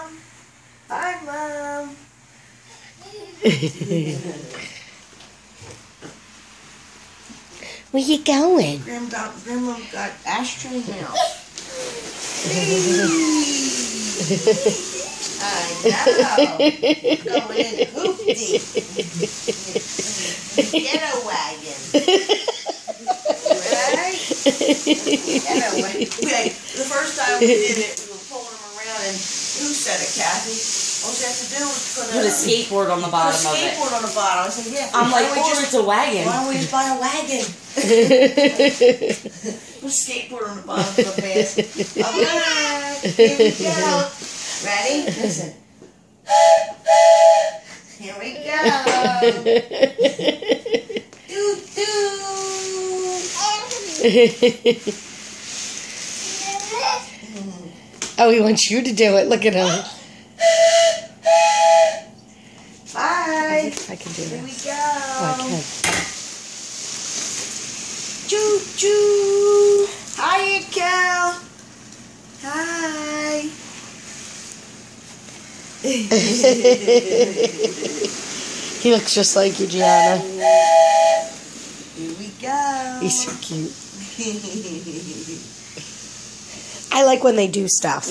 Mom. Bye, Mom. Where you going? Grandma got ashtray house. I know. Going in hoopty. Ghetto wagon. Right? Ghetto wagon. Okay, the first time we did it, we were pulling them around, and who said it, Kathy? All you have to do is put a skateboard on the bottom of it. Put a skateboard on the bottom. I said, yeah. I'm like, it's a wagon. Why don't we just buy a wagon? Put a skateboard on the bottom of the basket. Alright, here we go. Ready? Listen. Here we go. Doo doo. Oh, he wants you to do it. Look at him. Bye. I can do Here we this. go. Oh, I can. Choo choo. Hiya, Cal. Hi. He looks just like you, Gianna. Here we go. He's so cute. I like when they do stuff.